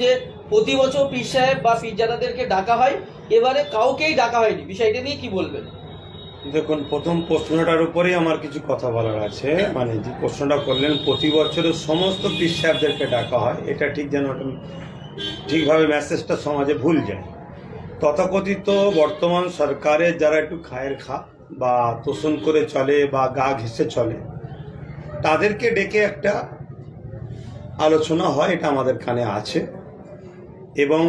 যে প্রতি বছর পীর সাহেব বা পীরজাদাদেরকে ডাকা হয়, এবারে কাউকেই ডাকা হয়নি, বিষয়টা নিয়ে কি বলবেন? দেখুন, প্রথম প্রশ্নটার উপরেই আমার কিছু কথা বলার আছে। মানে যে প্রশ্নটা করলেন, প্রতি বছরের সমস্ত পীর সাহেবদেরকে ডাকা হয়, এটা ঠিক যেন ঠিকভাবে মেসেজটা সমাজে ভুল যায়। তথাকথিত বর্তমান সরকারের যারা একটু খায়ের খা বা তোষণ করে চলে বা গা ঘেঁষে চলে, তাদেরকে ডেকে একটা আলোচনা হয়, এটা আমাদের কানে আছে। এবং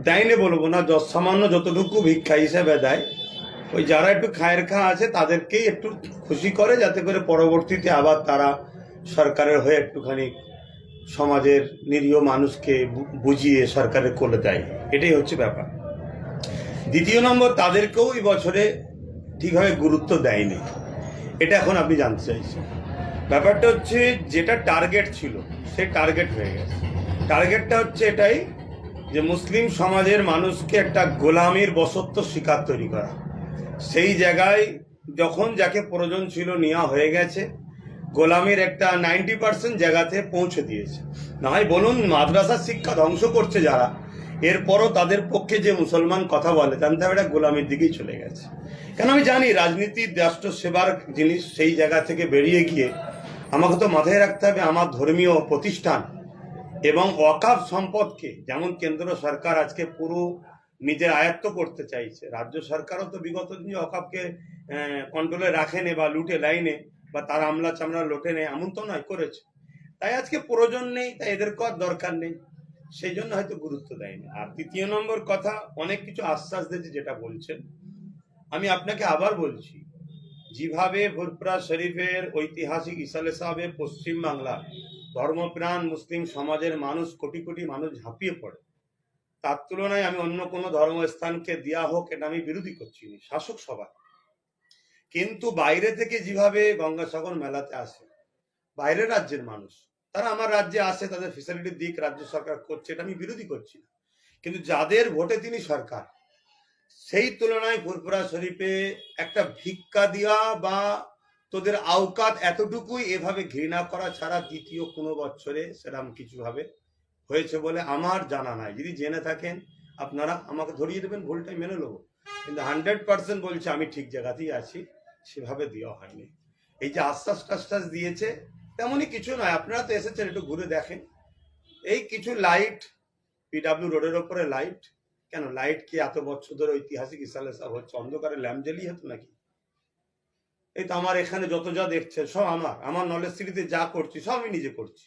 দেয়নি বলবো না, সামান্য যতটুকু ভিক্ষা হিসেবে দেয়, ওই যারা একটু খায়ের খা আছে তাদেরকেই একটু খুশি করে, যাতে করে পরবর্তীতে আবার তারা সরকারের হয়ে একটুখানি সমাজের নিরীহ মানুষকে বুঝিয়ে সরকারের কোলে দেয়। এটাই হচ্ছে ব্যাপার। দ্বিতীয় নম্বর, তাদেরকেও এই বছরে ঠিকভাবে গুরুত্ব দেয়নি, এটা এখন আপনি জানতে চাইছেন। ব্যাপারটা হচ্ছে, যেটা টার্গেট ছিল সেই টার্গেট হয়ে গেছে। টার্গেটটা হচ্ছে এটাই যে মুসলিম সমাজের মানুষকে একটা গোলামির বশত্ব শিকার তৈরি করা। সেই জায়গায় যখন যাকে প্রয়োজন ছিল নেওয়া হয়ে গেছে, গোলামির একটা 90% জায়গাতে পৌঁছে দিয়েছে। না হয় বলুন, মাদ্রাসার শিক্ষা ধ্বংস করছে যারা, এরপরও তাদের পক্ষে যে মুসলমান কথা বলে, জানতে হবে এটা গোলামির দিকেই চলে গেছে। কেন আমি জানি রাজনীতি রাষ্ট্র সেবার জিনিস, সেই জায়গা থেকে বেরিয়ে গিয়ে আমাকে তো মাথায় রাখতে হবে আমার ধর্মীয় প্রতিষ্ঠান এবং ওয়াকাফ সম্পদকে, যেমন কেন্দ্র সরকার আজকে পুরো নিজের আয়ত্ত করতে চাইছে, রাজ্য সরকারও তো বিগত দিনে ওয়াকাফকে কন্ট্রোলে রাখেনি বা লুটে লাইনে বা তার আমলা চামড়া লোটে নেই, এমন তো নয়, করেছে। তাই আজকে প্রয়োজন নেই, তাই এদেরকে আর দরকার নেই, সেই জন্য হয়তো গুরুত্ব দেয়নি। আর তৃতীয় নম্বর কথা, অনেক কিছু আশ্বাস দিয়েছে যেটা বলছেন, আমি আপনাকে আবার বলছি, যেভাবে ফুরফুরা শরীফের ঐতিহাসিক ইসালে সাহেবে পশ্চিম বাংলা ধর্মপ্রাণ মুসলিম সমাজের মানুষ, কোটি কোটি মানুষ ঝাঁপিয়ে পড়ে, তার তুলনায় আমি অন্য কোনো ধর্মস্থানকে দেওয়া হোক, এটা আমি বিরোধী করছি না, শাসক সভা। কিন্তু বাইরে থেকে যেভাবে গঙ্গাসাগর মেলাতে আসে বাইরের রাজ্যের মানুষ, তারা আমার রাজ্যে আসে, তাদের ফেসিলিটির দিক রাজ্য সরকার করছে, এটা আমি বিরোধী করছি না। কিন্তু যাদের ভোটে তিনি সরকার, সেই তুলনায় ফুরফুরা শরীফে একটা ভিক্ষা দেওয়া বা তোদের আওকাত এতটুকুই, এভাবে ঘৃণা করা ছাড়া দ্বিতীয় কোনো বছরে সেরকম কিছু ভাবে হয়েছে বলে আমার জানা নাই। যদি জেনে থাকেন আপনারা আমাকে ধরিয়ে দেবেন, ভুলটাই মেনে নেবো, কিন্তু 100% বলছে আমি ঠিক জায়গাতেই আছি, সেভাবে দেওয়া হয়নি। এই যে আশ্বাস টাশ্বাস দিয়েছে, তেমনই কিছু নয়। আপনারা তো এসেছেন, একটু ঘুরে দেখেন, এই কিছু লাইট, পিডাব্লিউ রোডের ওপরে লাইট। কেন লাইট কি এত বছর ধরে ঐতিহাসিক ইসালে সাহেব হচ্ছে অন্ধকারে ল্যাম্প জ্বালিয়ে হতো নাকি? এই তো আমার এখানে যত যা দেখছেন সব আমার নলেজ সিটিতে যা করছি সব আমি নিজে করছি,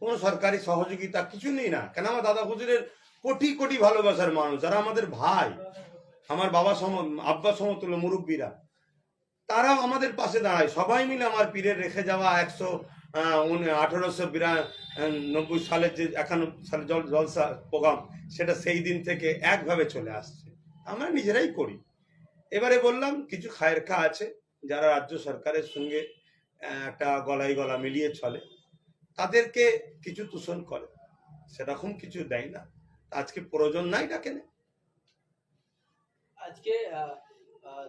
কোনো সরকারি সহযোগিতা কিছু নেই না। কেন আমার দাদা হুজুরের কোটি কোটি ভালোবাসার মানুষ, যারা আমাদের ভাই, আমার বাবা আব্বা সমতুল্য মুরব্বীরা, তারাও আমাদের পাশে দাঁড়ায়। সবাই মিলে আমার পীরের রেখে যাওয়া 1890 সালের যে 91 সালে জলসা প্রোগ্রাম, সেটা সেই দিন থেকে একভাবে চলে আসছে, আমরা নিজেরাই করি। এবারে বললাম কিছু খায়ের খা আছে যারা রাজ্য সরকারের সঙ্গে একটা গলায় গলা মিলিয়ে চলে, তাদেরকে কিছু তোষণ করে, সেরকম কিছু দেয় না। আজকে প্রয়োজন নাই ডাকে না। আজকে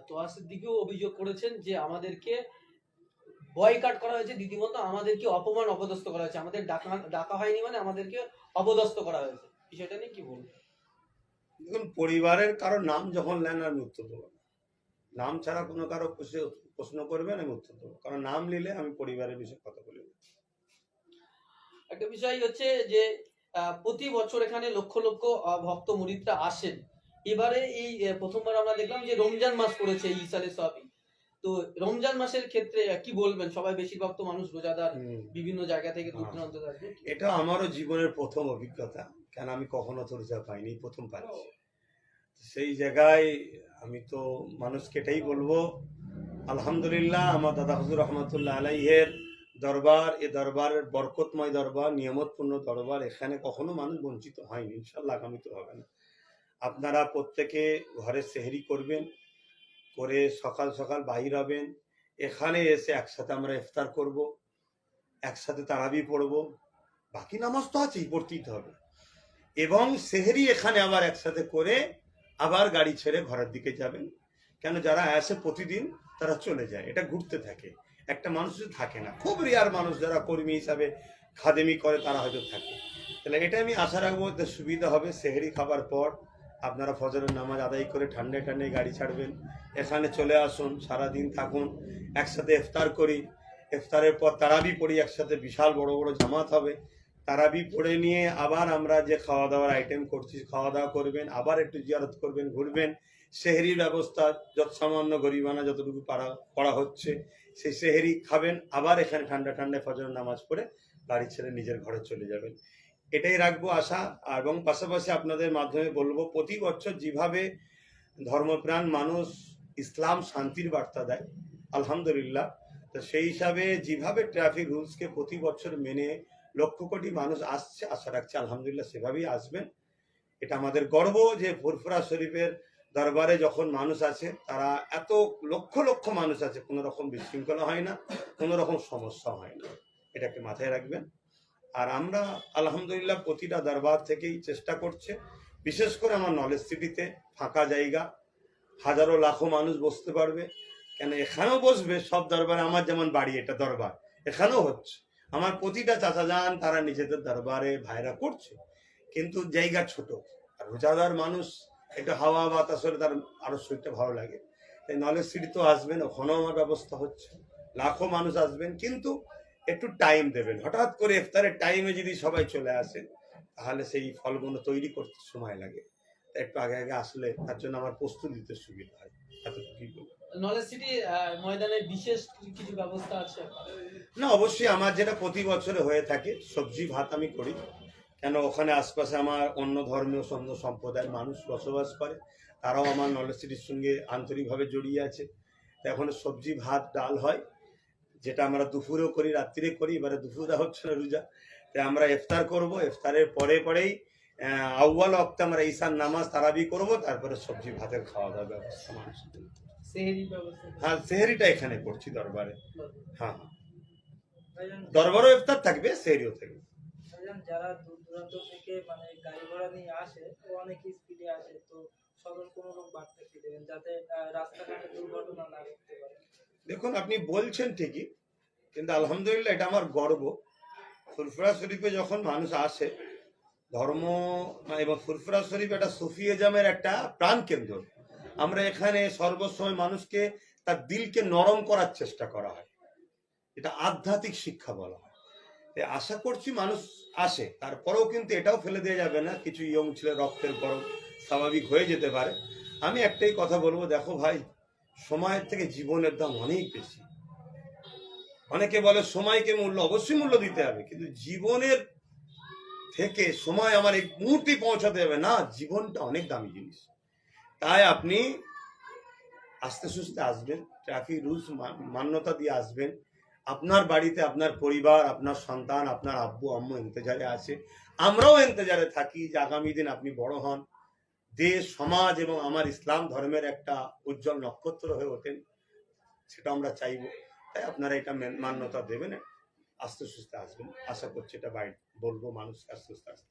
তোয়াসের দিকেও অভিযোগ করেছেন যে আমাদেরকে বয়কাট করা হয়েছে, রীতিমতো আমাদেরকে অপমান অপদস্থ করা হয়েছে, আমাদের ডাকা ডাকা হয়নি মানে আমাদেরকে অপদস্থ করা হয়েছে, বিষয়টা নিয়ে কি বলবো? দেখুন, পরিবারের কারো নাম যখন নেন আমি উত্তর দেবো না। নাম ছাড়া কোনো কারো প্রশ্ন করবেন, আমি উত্তর দেবো, কারণ নাম নিলে আমি পরিবারের বিষয়ে কথা বলি। একটা বিষয় হচ্ছে যে প্রতি বছর এখানে লক্ষ লক্ষ ভক্ত মুরিদরা আসেন। এবারে এই প্রথমবার আমরা দেখলাম যে রমজান মাস পড়েছে এই ইসালে সবই। তো রমজান মাসের ক্ষেত্রে কি বলবেন? সবাই বেশিরভাগ তো মানুষ রোজাদার, বিভিন্ন জায়গা থেকে দূর দূরান্ত আসবে। এটা আমারও জীবনের প্রথম অভিজ্ঞতা, কেন আমি কখনো তো রোজা পাইনি, প্রথম পাচ্ছি। সেই জায়গায় আমি তো মানুষকে এটাই বলবো, আলহামদুলিল্লাহ, আমার দাদা হুজুর রহমতুল্লাহ আলাইহের দরবার, এ দরবারের বরকতময় দরবার, নিয়ামতপূর্ণ দরবার, এখানে কখনো মানুষ বঞ্চিত হয়নি, ইনশাল্লাহ আগামী তো হবে না। আপনারা প্রত্যেকে ঘরে সেহরি করবেন, করে সকাল সকাল বাহির হবেন, এখানে এসে একসাথে আমরা ইফতার করব, একসাথে তারাবি পড়ব, বাকি নামাজ তো আছেই, পড়তেই হবে। এবং সেহরি এখানে আবার একসাথে করে আবার গাড়ি ছেড়ে ঘরের দিকে যাবেন। কেন যারা আসে প্রতিদিন তারা চলে যায়, এটা ঘুরতে থাকে, একটা মানুষ থাকে না, খুব রেয়ার মানুষ যারা কর্মী হিসাবে খাদেমি করে তারা হয়তো থাকে। তাহলে এটা আমি আশা রাখবো যে সুবিধা হবে। সেহরি খাবার পর আপনারা ফজরের নামাজ আদায় করে ঠান্ডায় ঠান্ডায় গাড়ি ছাড়বেন, এখানে চলে আসুন, সারাদিন থাকুন, একসাথে ইফতার করি। ইফতারের পর তারাবি পড়ি একসাথে, বিশাল বড় বড় জামাত হবে। তারাবি পড়ে নিয়ে আবার আমরা যে খাওয়া দাওয়ার আইটেম করছি, খাওয়া দাওয়া করবেন, আবার একটু জিয়ারত করবেন, ঘুরবেন। সেহরির ব্যবস্থা যত সামান্য গরিবানা যতটুকু করা হচ্ছে, সেই সেহরি খাবেন, আবার এখানে ঠান্ডা ঠান্ডায় ফজরের নামাজ পড়ে বাড়ি ছেড়ে নিজের ঘরে চলে যাবেন। এটাই রাখবো আশা। এবং পাশাপাশি আপনাদের মাধ্যমে বলবো, প্রতি বছর যেভাবে ধর্মপ্রাণ মানুষ ইসলাম শান্তির বার্তা দেয়, আলহামদুলিল্লাহ, তো সেই হিসাবে যেভাবে ট্রাফিক রুলসকে প্রতি বছর মেনে লক্ষ কোটি মানুষ আসছে, আশা রাখছি আলহামদুলিল্লাহ সেভাবেই আসবেন। এটা আমাদের গর্ব যে ফুরফুরা শরীফের দরবারে যখন মানুষ আছে, তারা এত লক্ষ লক্ষ মানুষ আছে, কোনো রকম বিশৃঙ্খলা হয় না, কোনো রকম সমস্যা হয় না, এটাকে মাথায় রাখবেন। আর আমরা আলহামদুলিল্লাহ প্রতিটা দরবার থেকেই চেষ্টা করছে, বিশেষ করে আমার নলেজ সিটিতে ফাঁকা জায়গা, হাজারো লাখো মানুষ বসতে পারবে, কেন এখানেও বসবে সব দরবারে। আমার যেমন বাড়ি এটা দরবার, এখানেও হচ্ছে, আমার প্রতিটা চাচা যান তারা নিজেদের দরবারে ভাইরা করছে, কিন্তু জায়গা ছোট। আর রোজাদার মানুষ একটু হাওয়া বাতাস হলে তার আরো শরীরটা ভালো লাগে। তাই নলেজ সিটি তো আসবেন, ওখানেও আমার ব্যবস্থা হচ্ছে, লাখো মানুষ আসবেন, কিন্তু একটু টাইম দেবেন। হঠাৎ করে ইফতারের টাইমে যদি সবাই চলে আসে, তাহলে সেই ফলগুলো তৈরি করতে সময় লাগে। তাই একটু আগে আগে আসলে তার জন্য আমার প্রস্তুতি দিতে সুবিধা হয়। এতটুকুই বলবো। নলেজ সিটি ময়দানে বিশেষ কিছু ব্যবস্থা আছে? না, অবশ্যই আমার যেটা প্রতি বছরে হয়ে থাকে, সবজি ভাত আমি করি, কেন ওখানে আশপাশে আমার অন্য ধর্মীয় অন্য সম্প্রদায়ের মানুষ বসবাস করে, তারাও আমার নলেজ সিটির সঙ্গে আন্তরিকভাবে জড়িয়ে আছে। তো এখন সবজি ভাত ডাল হয়, যেটা আমরা দুপুরেও করি, রাত্রিরে করি। এবারে দুপুরে হচ্ছে না রোজা, তাই আমরা ইফতার করব, ইফতারের পরেই আউয়াল ওয়াক্তে আমরা ঈশার নামাজ তারাবি করব, তারপরে সবজি ভাতের খাওয়া দাওয়ার ব্যবস্থা মানুষের জন্য। সেহরি ব্যবস্থা? হ্যাঁ, সেহরিটা এখানে করছি দরবারে। হ্যাঁ, ভাইজান, দরবারও ইফতার থাকবে, সেহরিও থাকবে। ভাইজান, যারা দূর দূরান্ত থেকে মানে গাড়ি ঘোড়া নিয়ে আসে, তো অনেক স্পিডে আসে, তো সতর্কমূলক বার্তা কি দেবেন যাতে রাস্তাঘাটে দুর্ঘটনা না ঘটতে পারে? দেখুন, আপনি বলছেন ঠিকই, কিন্তু আলহামদুলিল্লাহ এটা আমার গর্ব। ফুরফুরা শরীফে যখন মানুষ আসে, ধর্ম এবং ফুরফুরা শরীফ একটা সুফিয়াজমের একটা প্রাণ কেন্দ্র। আমরা এখানে সর্বসময় মানুষকে তার দিলকে নরম করার চেষ্টা করা হয়, এটা আধ্যাত্মিক শিক্ষা বলা হয়। তাই আশা করছি মানুষ আসে, তারপরেও কিন্তু এটাও ফেলে দেওয়া যাবে না, কিছু ইয়ং ছেলে রক্তের গরম স্বাভাবিক হয়ে যেতে পারে। আমি একটাই কথা বলবো, দেখো ভাই, সময়ের থেকে জীবনের দাম অনেক বেশি। অনেকে বলে সময়কে মূল্য, অবশ্যই মূল্য দিতে হবে, কিন্তু জীবনের থেকে সময় আমার এই মুহূর্তে পৌঁছাতে হবে না, জীবনটা অনেক দামি জিনিস। তাই আপনি আস্তে সুস্তে আসবেন, ট্রাফিক রুলস মান্যতা দিয়ে আসবেন। আপনার বাড়িতে আপনার পরিবার, আপনার সন্তান, আপনার আব্বু আম্মু ইন্তজারে আছে, আমরাও ইন্তজারে থাকি যে আগামী দিন আপনি বড় হন, দেশ সমাজ এবং আমার ইসলাম ধর্মের একটা উজ্জ্বল নক্ষত্র হয়ে ওঠেন, সেটা আমরা চাইব। তাই আপনারা এটা মান্যতা দেবেন, আস্তে সুস্তে আসবেন। আশা করছি এটা বলবো মানুষকে আস্তে সুস্তে আসতে।